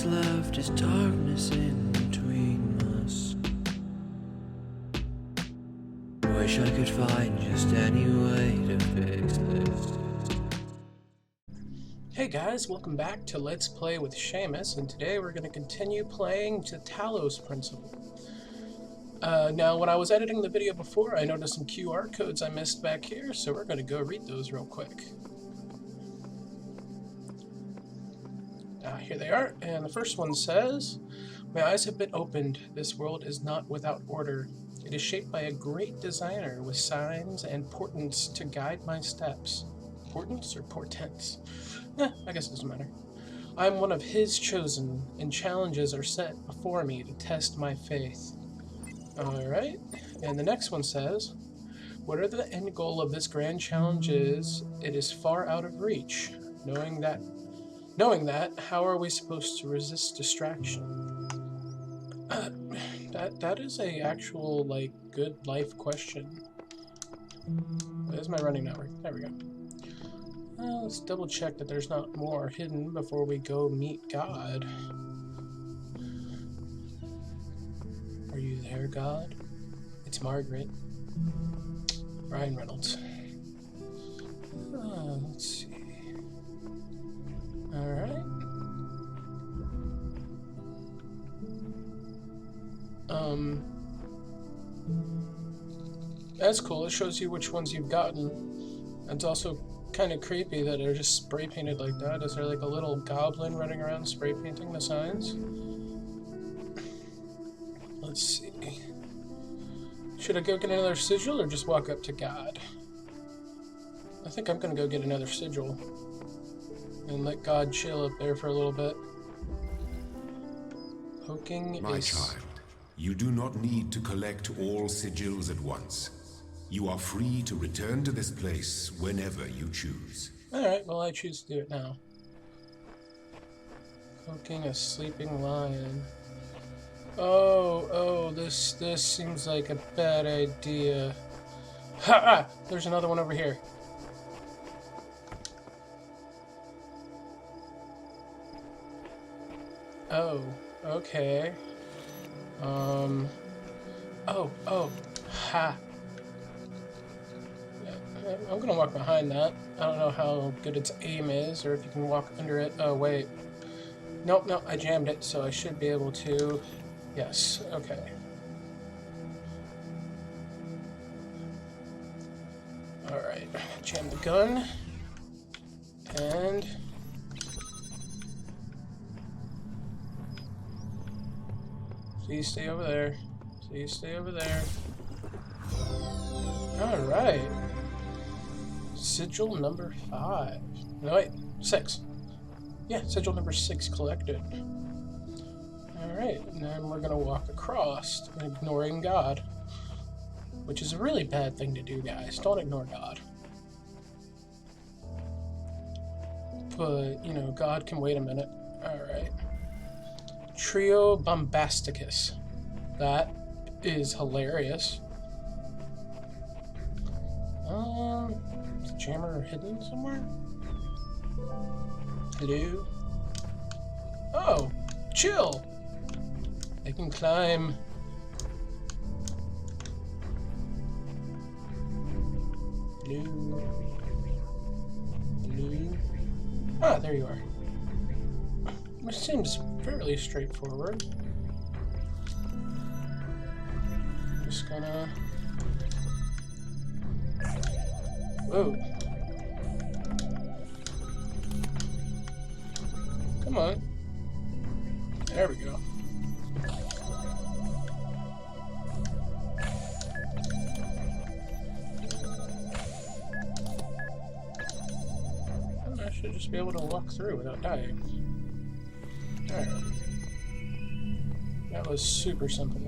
that's left is darkness in between us. Wish I could find just any way to fix this. Hey guys, welcome back to Let's Play with Seamus, and today we're going to continue playing the Talos principle. Now, when I was editing the video before, I noticed some QR codes I missed back here, so we're going to go read those real quick. Here they are, and the first one says, "My eyes have been opened. This world is not without order. It is shaped by a great designer with signs and portents to guide my steps." Portents or portents? I guess it doesn't matter. I'm one of his chosen, and challenges are set before me to test my faith. Alright, and the next one says, "Whatever the end goal of this grand challenge is, it is far out of reach. Knowing that, how are we supposed to resist distraction?" That is a actual, like, good life question. Where's my running network? There we go. Let's double check that there's not more hidden before we go meet God. Are you there, God? It's Margaret. Ryan Reynolds. Let's see. Alright. That's cool. It shows you which ones you've gotten. It's also kind of creepy that they're just spray painted like that. Is there like a little goblin running around spray painting the signs? Let's see. Should I go get another sigil or just walk up to God? I think I'm gonna go get another sigil and let God chill up there for a little bit. Poking My child, you do not need to collect all sigils at once. You are free to return to this place whenever you choose. Alright, well I choose to do it now. Poking a sleeping lion. Oh, this seems like a bad idea. Ha! There's another one over here. Oh, okay. Ha! I'm gonna walk behind that. I don't know how good its aim is, or if you can walk under it. Oh, wait. Nope, I jammed it, so I should be able to... Yes, okay. Alright, jam the gun. And... Please stay over there. Please stay over there. Alright. Sigil number 5. No, wait, 6. Yeah, sigil number 6 collected. Alright, and then we're gonna walk across, ignoring God. Which is a really bad thing to do, guys. Don't ignore God. But, you know, God can wait a minute. Alright. Trio Bombasticus. That is hilarious. Is the jammer hidden somewhere? Hello? Oh! Chill! I can climb. Hello? Hello? Ah, there you are. Which seems fairly straightforward. Just gonna... Whoa. Come on. There we go. I should just be able to walk through without dying. Alright. That was super simple.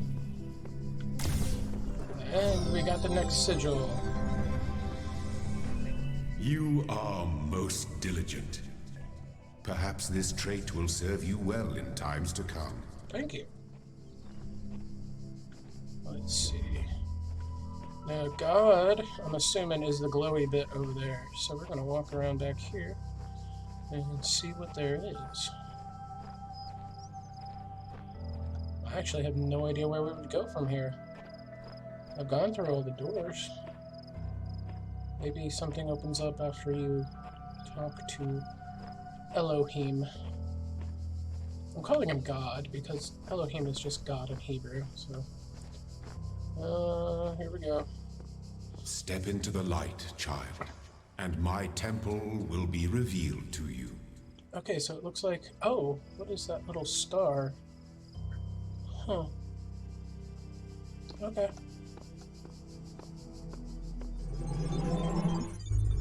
And we got the next sigil. You are most diligent. Perhaps this trait will serve you well in times to come. Thank you. Let's see. Now, God, I'm assuming, is the glowy bit over there. So we're going to walk around back here and see what there is. I actually have no idea where we would go from here. I've gone through all the doors. Maybe something opens up after you talk to Elohim. I'm calling him God because Elohim is just God in Hebrew, so... here we go. Step into the light, child, and my temple will be revealed to you. Okay, so it looks like... Oh, what is that little star? Huh. Okay.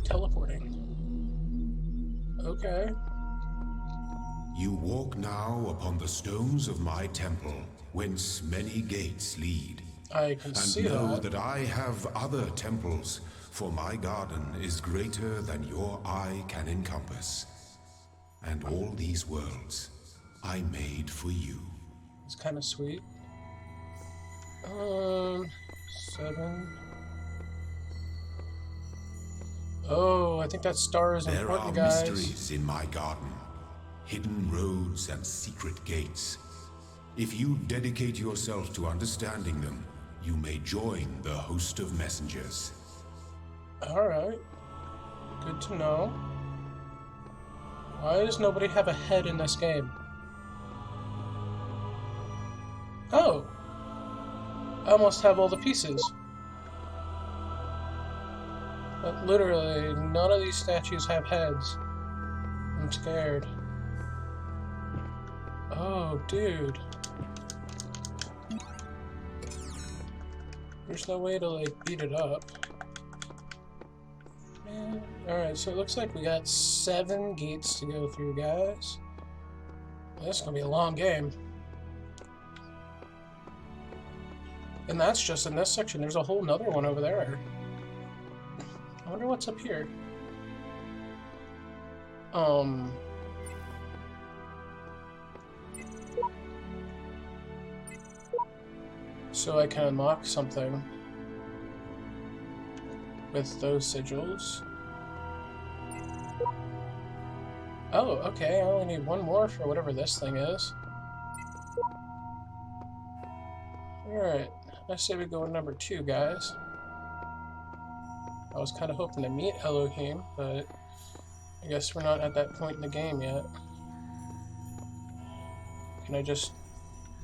Teleporting. Okay. You walk now upon the stones of my temple, whence many gates lead. I can see And know that. that I have other temples, for my garden is greater than your eye can encompass. And all these worlds I made for you. It's kind of sweet. 7. Oh, I think that star is There important, are guys. mysteries in my garden, hidden roads and secret gates. If you dedicate yourself to understanding them, you may join the host of messengers. Alright. Good to know. Why does nobody have a head in this game? Oh! I almost have all the pieces. But literally, none of these statues have heads. I'm scared. Oh, dude. There's no way to, like, beat it up. Alright, so it looks like we got 7 gates to go through, guys. Well, this is gonna be a long game. And that's just in this section. There's a whole nother one over there. I wonder what's up here. So I can unlock something with those sigils. Oh, okay, I only need one more for whatever this thing is. Alright, I say we go with number 2, guys. I was kind of hoping to meet Elohim, but I guess we're not at that point in the game yet. Can I just...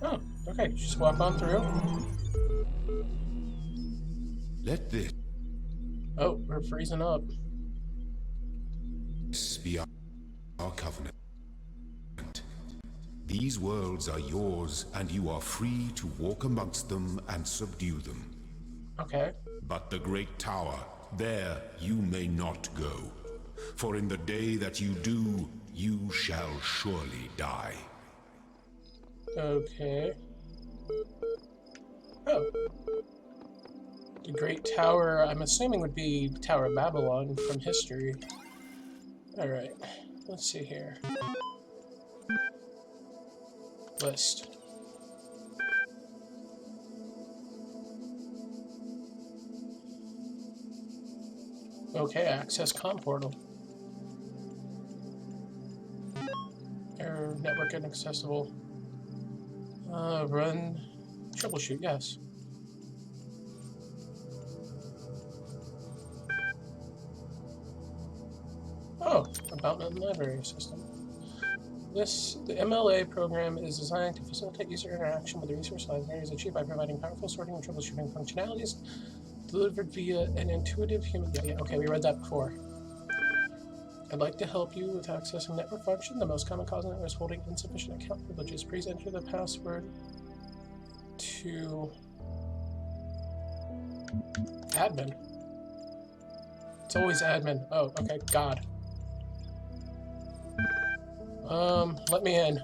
Oh, okay, just walk on through. Let this Oh, we're freezing up. be our covenant. These worlds are yours, and you are free to walk amongst them and subdue them. Okay. But the great tower, there you may not go. For in the day that you do, you shall surely die. Okay. Oh. The Great Tower, I'm assuming would be Tower of Babylon from history. Alright, let's see here. List. Okay, access comm portal. Error, network inaccessible. Run, troubleshoot, yes. Oh, about the library system. The MLA program is designed to facilitate user interaction with the resource libraries achieved by providing powerful sorting and troubleshooting functionalities delivered via an intuitive human... Yeah, okay, we read that before. I'd like to help you with accessing network function. The most common cause of error is holding insufficient account privileges. Please enter the password to... admin. It's always admin. Oh, okay, God. Let me in.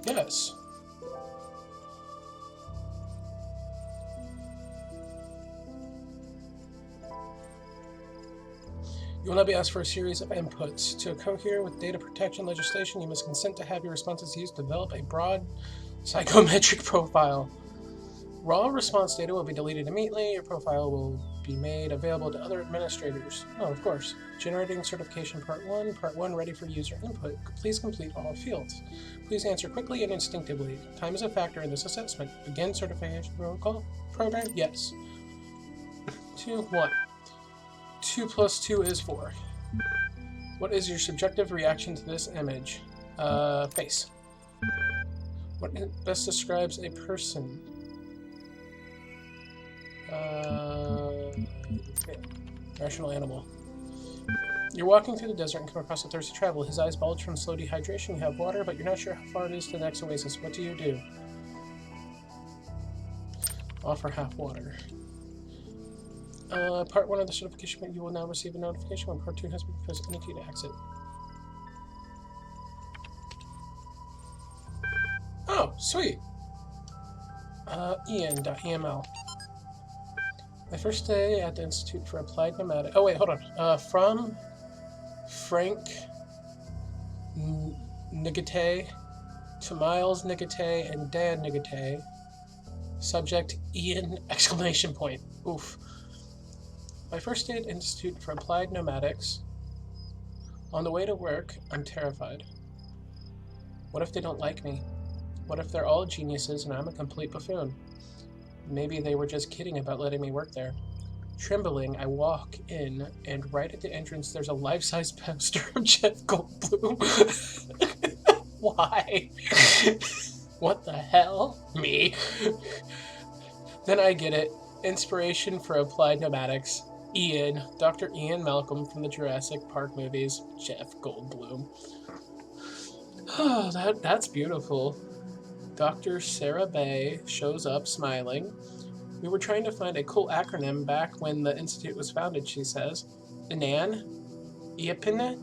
Yes. You will now be asked for a series of inputs. To cohere with data protection legislation, you must consent to have your responses used to develop a broad psychometric profile. Raw response data will be deleted immediately. Your profile will be made available to other administrators. Oh, of course. Generating certification part 1. Part 1 ready for user input. Please complete all fields. Please answer quickly and instinctively. Time is a factor in this assessment. Begin certification protocol. Program? Yes. 2, 1. 2 plus 2 is 4. What is your subjective reaction to this image? Face. What best describes a person? Rational animal. You're walking through the desert and come across a thirsty traveler. His eyes bulge from slow dehydration. You have water, but you're not sure how far it is to the next oasis. What do? Offer half water. Part 1 of the certification, you will now receive a notification when Part 2 has been pressed any key to exit. Oh, sweet! Ian.eml. My first day at the Institute for Applied Pneumatic. Oh, wait, hold on. From Frank Nigate to Miles Nigate and Dan Nigate. Subject Ian! Exclamation point. Oof. My first day at Institute for Applied Pneumatics. On the way to work, I'm terrified. What if they don't like me? What if they're all geniuses and I'm a complete buffoon? Maybe they were just kidding about letting me work there. Trembling, I walk in, and right at the entrance there's a life-size poster of Jeff Goldblum. Why? What the hell? Me. Then I get it. Inspiration for Applied Pneumatics. Ian. Dr. Ian Malcolm from the Jurassic Park movies. Jeff Goldblum. Oh, that's beautiful. Dr. Sarah Bay shows up smiling. We were trying to find a cool acronym back when the Institute was founded, she says. Inan? Iapina?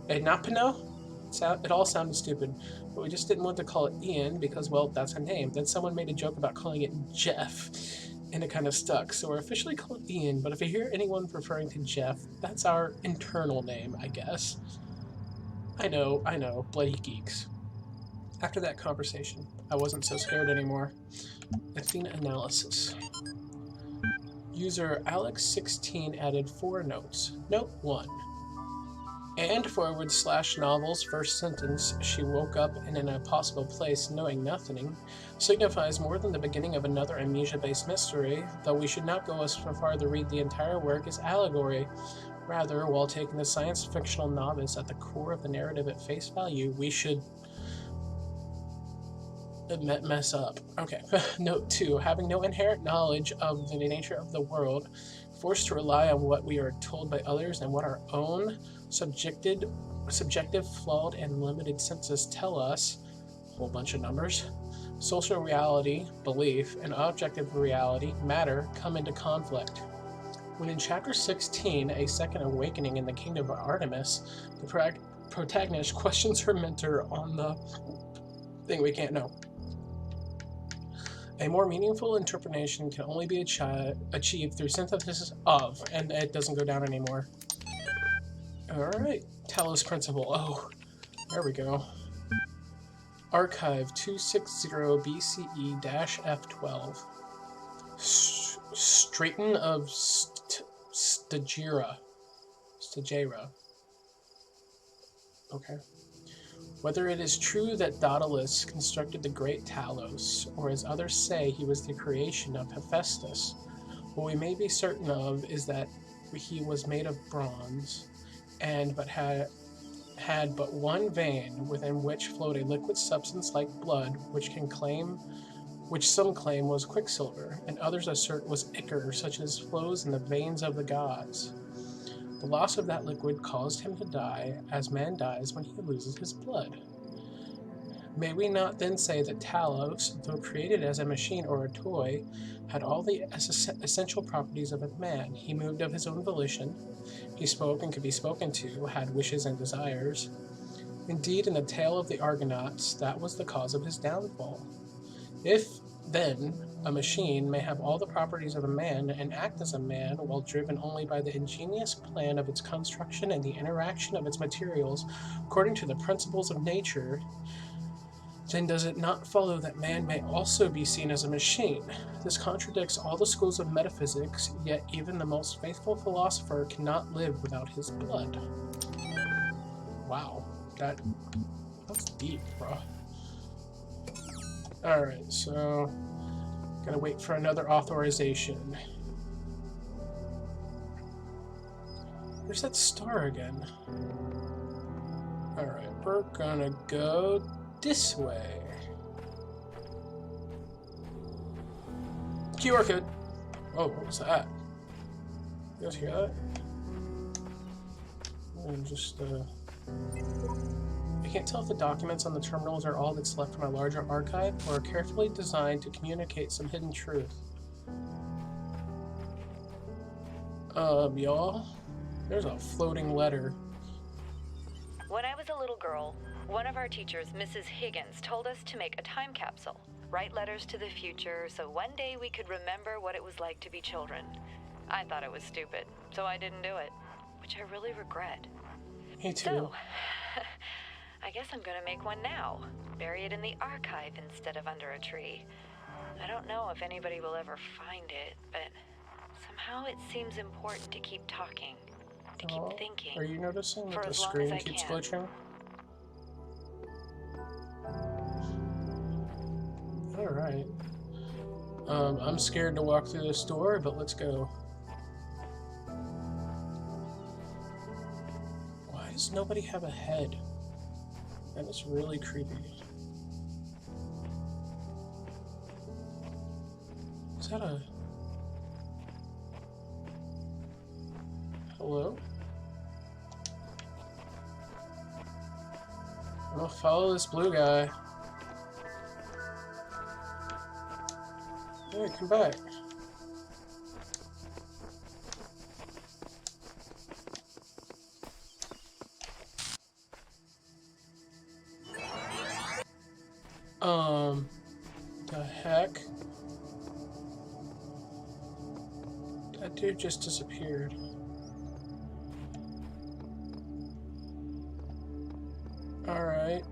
Enapino? It all sounded stupid, but we just didn't want to call it Ian because, well, that's her name. Then someone made a joke about calling it Jeff, and it kind of stuck. So we're officially called Ian, but if I hear anyone referring to Jeff, that's our internal name, I guess. I know, bloody geeks. After that conversation, I wasn't so scared anymore. Athena analysis. User Alex16 added 4 notes. Note 1. And / novel's first sentence, she woke up in an impossible place knowing nothing, signifies more than the beginning of another amnesia-based mystery, though we should not go as far to read the entire work as allegory. Rather, while taking the science-fictional novice at the core of the narrative at face value, we should mess up. Okay. Note 2. Having no inherent knowledge of the nature of the world, forced to rely on what we are told by others and what our own subjective, flawed, and limited senses tell us, a whole bunch of numbers, social reality, belief, and objective reality, matter, come into conflict. When in Chapter 16, A Second Awakening in the Kingdom of Artemis, the protagonist questions her mentor on the thing we can't know. A more meaningful interpretation can only be achieved through synthesis of, and it doesn't go down anymore. Alright, Talos Principle. Oh, there we go. Archive 260 BCE-F12. Straton of Stagira. Okay. Whether it is true that Daedalus constructed the great Talos, or as others say he was the creation of Hephaestus, what we may be certain of is that he was made of bronze, and had but one vein within which flowed a liquid substance like blood, which some claim was quicksilver, and others assert was ichor, such as flows in the veins of the gods. The loss of that liquid caused him to die, as man dies when he loses his blood. May we not then say that Talos, though created as a machine or a toy, had all the essential properties of a man? He moved of his own volition, he spoke and could be spoken to, had wishes and desires. Indeed, in the tale of the Argonauts, that was the cause of his downfall. If, then, a machine may have all the properties of a man and act as a man while driven only by the ingenious plan of its construction and the interaction of its materials according to the principles of nature, Then does it not follow that man may also be seen as a machine? This contradicts all the schools of metaphysics, yet even the most faithful philosopher cannot live without his blood. Wow, that's deep, bro. Alright, so gotta wait for another authorization. Where's that star again? Alright, we're gonna go this way. QR code. Oh, what was that? You guys hear that? And just, I can't tell if the documents on the terminals are all that's left from a larger archive or are carefully designed to communicate some hidden truth. Y'all, there's a floating letter. When I was a little girl, one of our teachers, Mrs. Higgins, told us to make a time capsule, write letters to the future, so one day we could remember what it was like to be children. I thought it was stupid, so I didn't do it, which I really regret. Me too. So, I guess I'm gonna make one now. Bury it in the archive instead of under a tree. I don't know if anybody will ever find it, but somehow it seems important to keep talking, to keep thinking. Are you noticing that for the as long screen as I keeps can. glitching? Alright. I'm scared to walk through this door, but let's go. Why does nobody have a head? That is really creepy. Is that a... Hello? I'm gonna follow this blue guy. Hey, come back. The heck? That dude just disappeared. Alright.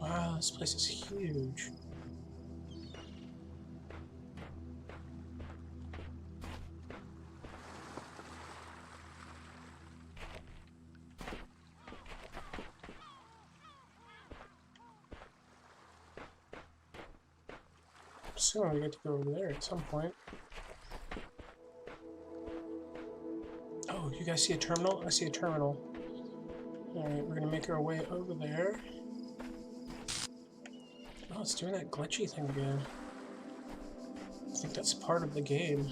Wow, this place is huge. Soon we get to go over there at some point. Oh, you guys see a terminal? I see a terminal. Alright, we're gonna make our way over there. Oh, it's doing that glitchy thing again. I think that's part of the game.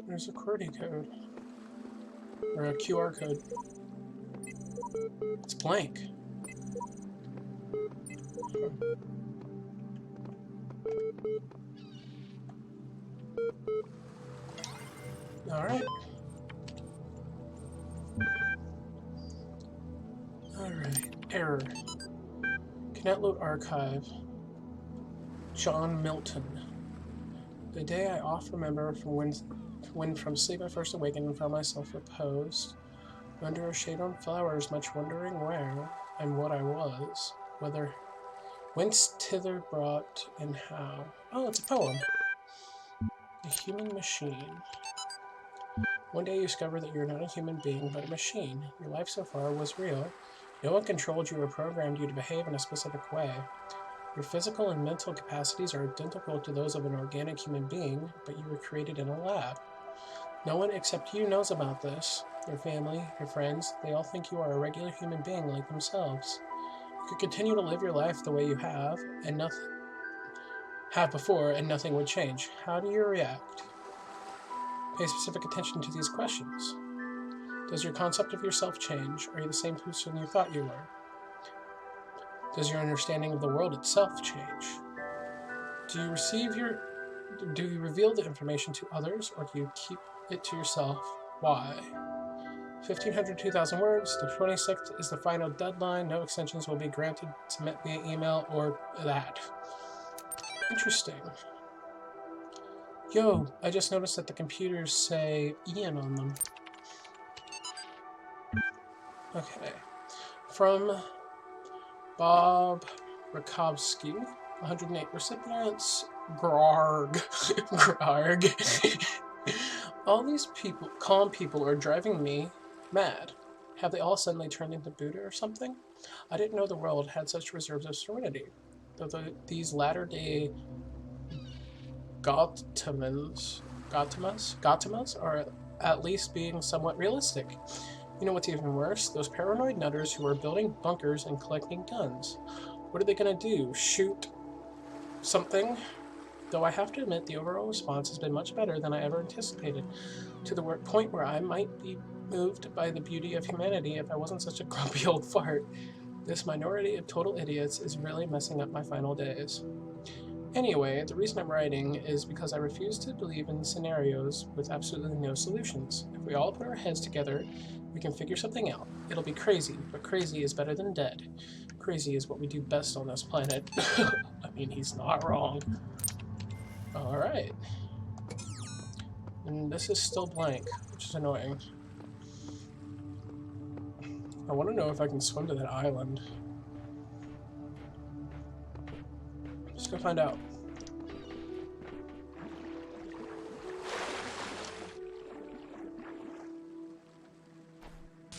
There's a QWERTY code. Or a QR code. It's blank. Alright. Alright. Error. Cannot load archive. John Milton. The day I oft remember from when from sleep I first awakened and found myself reposed, under a shade on flowers, much wondering where and what I was, whether whence thither brought and how. Oh, it's a poem. A human machine. One day you discover that you're not a human being, but a machine. Your life so far was real. No one controlled you or programmed you to behave in a specific way. Your physical and mental capacities are identical to those of an organic human being, but you were created in a lab. No one except you knows about this. Your family, your friends, they all think you are a regular human being like themselves. You could continue to live your life the way you have before, and nothing would change. How do you react? Pay specific attention to these questions. Does your concept of yourself change? Are you the same person you thought you were? Does your understanding of the world itself change? Do you reveal the information to others, or do you keep it to yourself? Why? 1,500, 2,000 words. The 26th is the final deadline. No extensions will be granted. Submit via email or that. Interesting. Yo, I just noticed that the computers say Ian on them. Okay. From Bob Rakowski, 108 recipients. Grarg. Grarg. All these people, calm people, are driving me mad. Have they all suddenly turned into Buddha or something? I didn't know the world had such reserves of serenity. Though these latter-day Gautamas are at least being somewhat realistic. You know what's even worse? Those paranoid nutters who are building bunkers and collecting guns. What are they gonna do? Shoot something? Though I have to admit the overall response has been much better than I ever anticipated, to the point where I might be moved by the beauty of humanity if I wasn't such a grumpy old fart. This minority of total idiots is really messing up my final days. Anyway, the reason I'm writing is because I refuse to believe in scenarios with absolutely no solutions. If we all put our heads together, we can figure something out. It'll be crazy, but crazy is better than dead. Crazy is what we do best on this planet. I mean, he's not wrong. Alright. And this is still blank, which is annoying. I want to know if I can swim to that island. Let's go find out.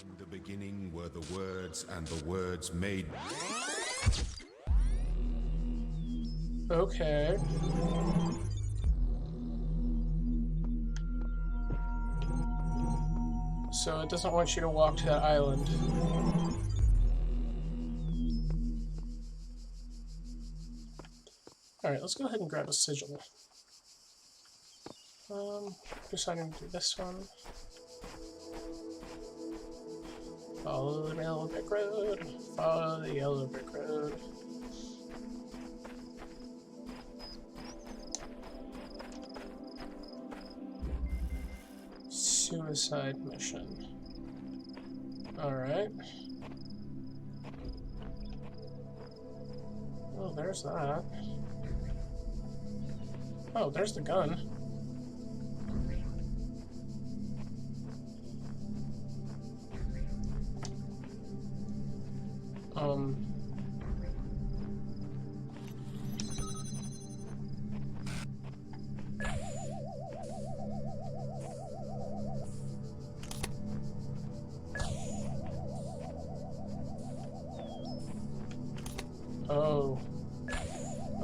In the beginning were the words, and the words made... Okay. So it doesn't want you to walk to that island. Alright, let's go ahead and grab a sigil. Deciding to do this one. Follow the yellow brick road. Follow the yellow brick road. Suicide mission. Alright. Oh, there's that. Oh, there's the gun.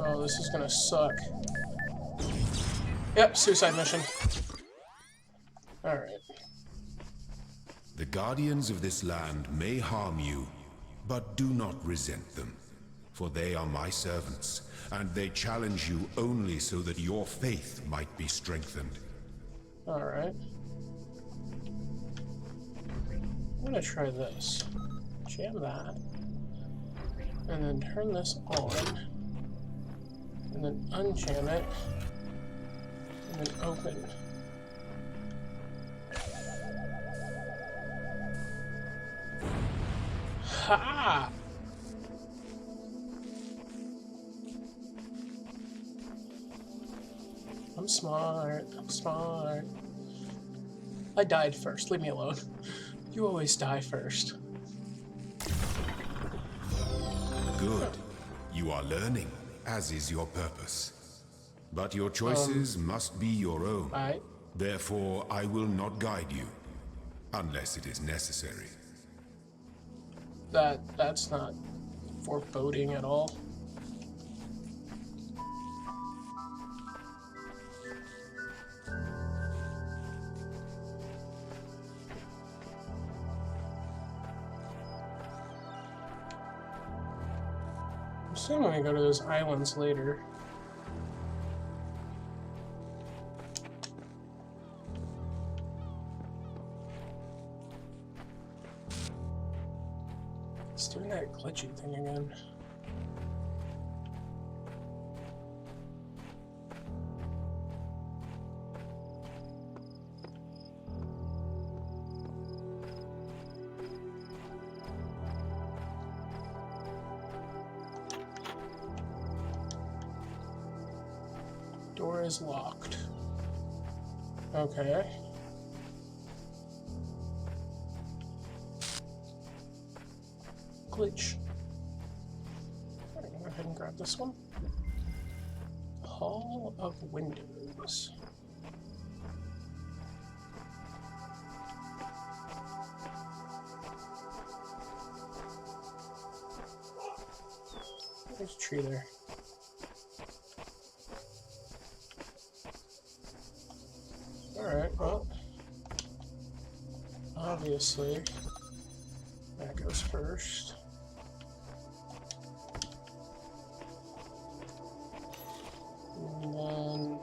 Oh, this is gonna suck. Yep, suicide mission. Alright. The guardians of this land may harm you, but do not resent them. For they are my servants, and they challenge you only so that your faith might be strengthened. Alright. I'm gonna try this. Jam that. And then turn this on. And then unjam it. And then open. Ha! I'm smart. I'm smart. I died first. Leave me alone. You always die first. Good. You are learning, as is your purpose. But your choices must be your own. Right. Therefore, I will not guide you, unless it is necessary. That's not foreboding at all. I'm assuming we go to those islands later. It's doing that glitchy thing again. Door is locked. Okay. Glitch. I'm gonna go ahead and grab this one. Hall of Windows. There's a tree there. Alright, well, obviously, that goes first. And then...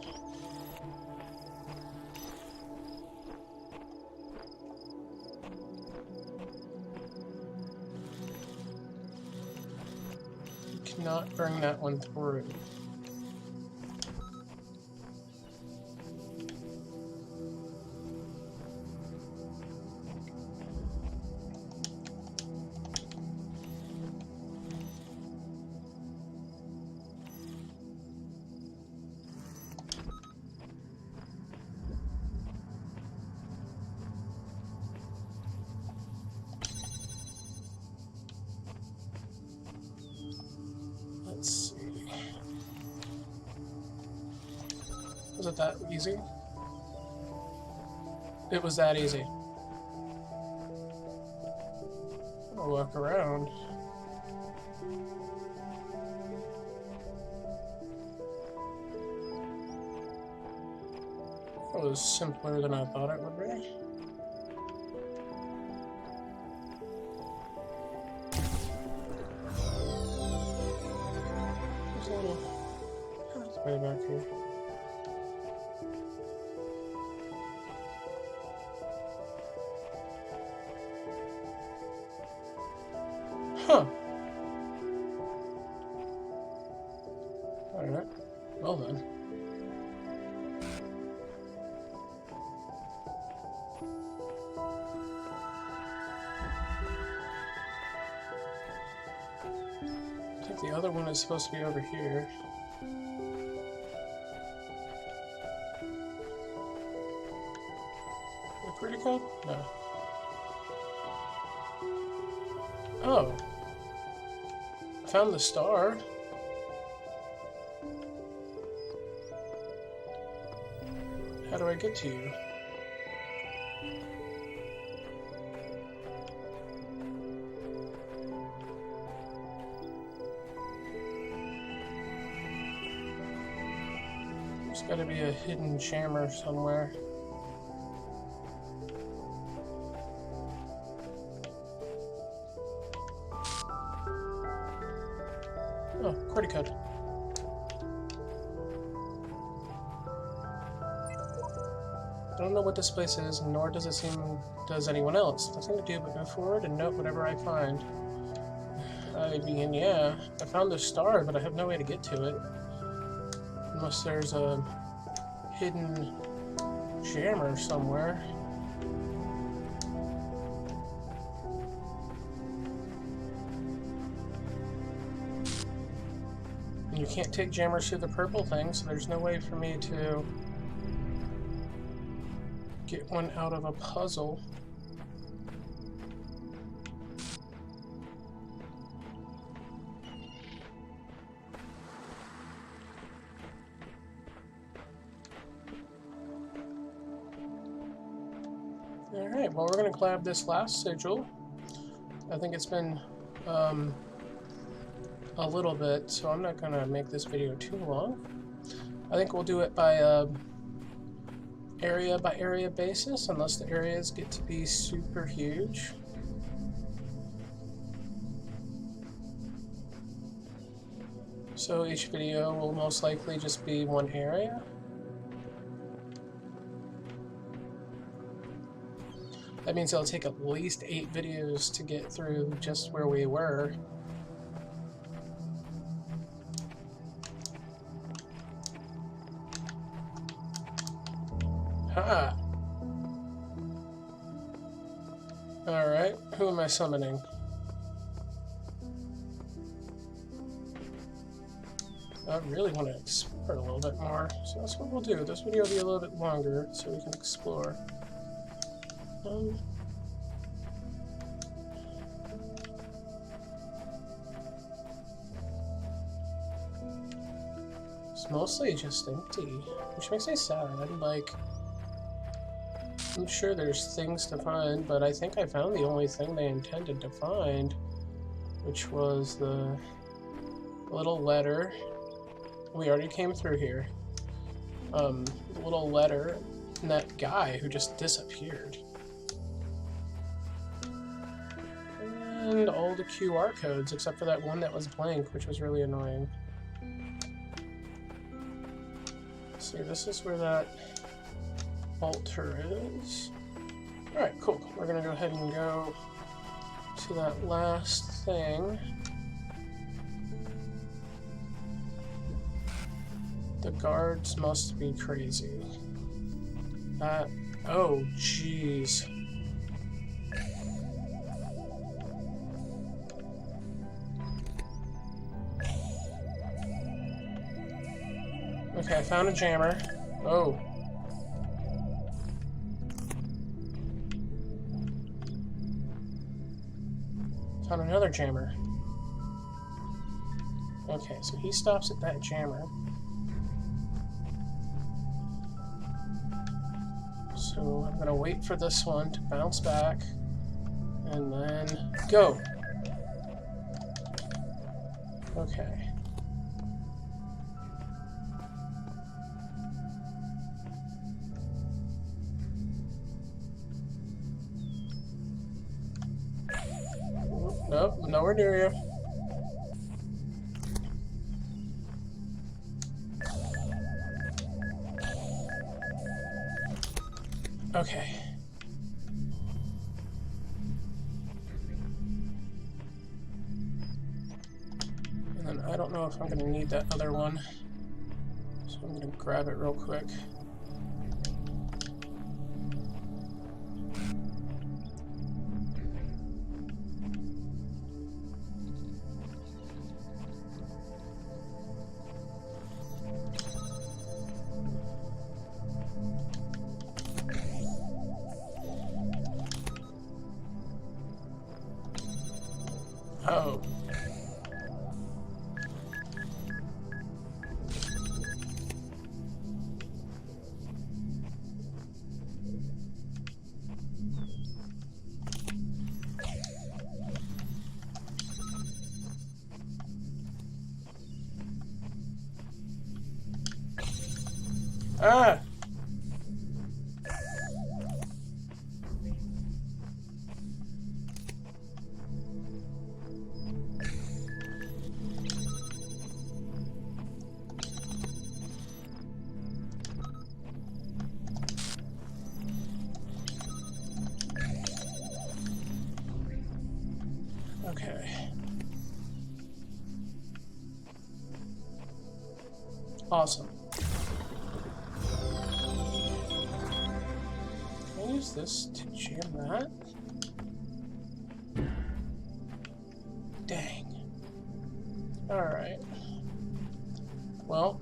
you cannot bring that one through. Let's see. Was it that easy? It was that easy. I'll walk around. That was simpler than I thought it would be. There's a little pathway back here. Huh. Alright. Well then. I think the other one is supposed to be over here. The pretty code? No. Oh. I found the star. How do I get to you? There's gotta be a hidden jammer somewhere. Oh, pretty good. I don't know what this place is, nor does it seem does anyone else. Nothing to do but move forward and note whatever I find. I mean, yeah, I found the star, but I have no way to get to it. Unless there's a hidden jammer somewhere. And you can't take jammers through the purple thing, so there's no way for me to get one out of a puzzle. Alright, well, we're going to grab this last sigil. I think it's been a little bit, so I'm not going to make this video too long. I think we'll do it by area basis, unless the areas get to be super huge. So each video will most likely just be one area. That means it'll take at least 8 videos to get through just where we were. Ha! Alright, who am I summoning? I really want to explore a little bit more, so that's what we'll do. This video will be a little bit longer, so we can explore. It's mostly just empty, which makes me sad. Like, I'm sure there's things to find, but I think I found the only thing they intended to find, which was the little letter. We already came through here. The little letter and that guy who just disappeared. And all the QR codes except for that one that was blank, which was really annoying. See, this is where that altar is. Alright, cool. We're gonna go ahead and go to that last thing. The guards must be crazy. Oh, jeez. Okay, I found a jammer. Oh. Found another jammer. Okay, so he stops at that jammer. So I'm gonna wait for this one to bounce back, and then go. Okay. Nope, nowhere near you. Okay. And then I don't know if I'm going to need that other one, so I'm going to grab it real quick. Oh. Ah! Okay. Awesome. Can I use this to jam that? Dang. Alright. Well,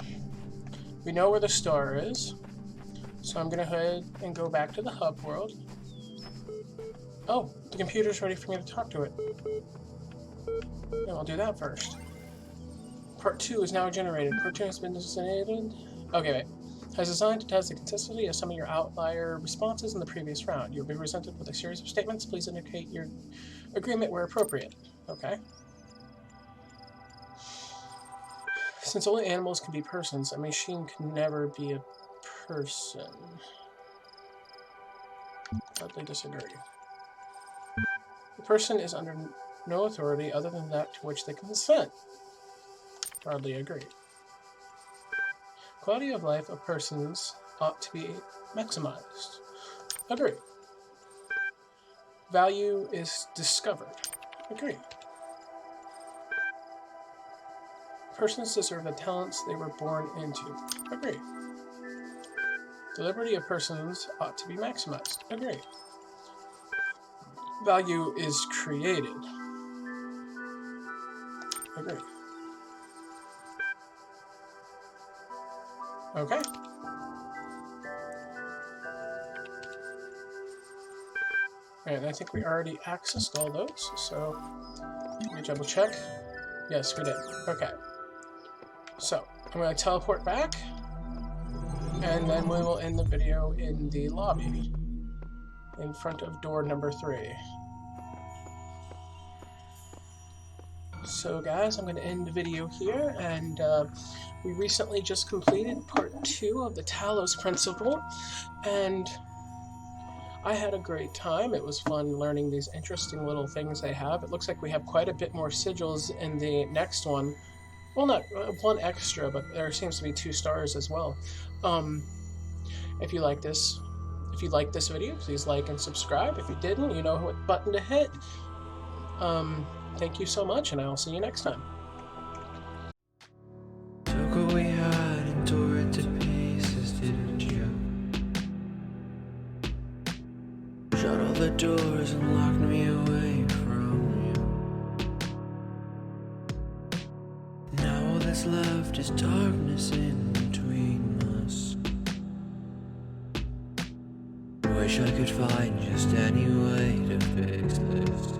we know where the star is, so I'm gonna head and go back to the hub world. Oh, the computer's ready for me to talk to it. And I'll do that first. Part 2 is now generated. Part 2 has been designated. Okay, wait. Has designed to test the consistency of some of your outlier responses in the previous round. You'll be presented with a series of statements. Please indicate your agreement where appropriate. Okay. Since only animals can be persons, a machine can never be a person. Hardly disagree. The person is under no authority other than that to which they consent. Hardly agree. Quality of life of persons ought to be maximized. Agree. Value is discovered. Agree. Persons deserve the talents they were born into. Agree. The liberty of persons ought to be maximized. Agree. Value is created. Agree. Okay. And I think we already accessed all those, so let me double check. Yes, we did. Okay. So, I'm going to teleport back, and then we will end the video in the lobby, in front of door number 3. So guys, I'm going to end the video here, and we recently just completed part 2 of the Talos principle, and I had a great time. It was fun learning these interesting little things they have. It looks like we have quite a bit more sigils in the next one. Well, not one extra, but there seems to be 2 stars as well. If you like this video, please like and subscribe. If you didn't, you know what button to hit. Thank you so much, and I'll see you next time. Took what we had and tore it to pieces, didn't you? Shut all the doors and locked me away from you. Now all that's left is darkness in between us. Wish I could find just any way to fix this.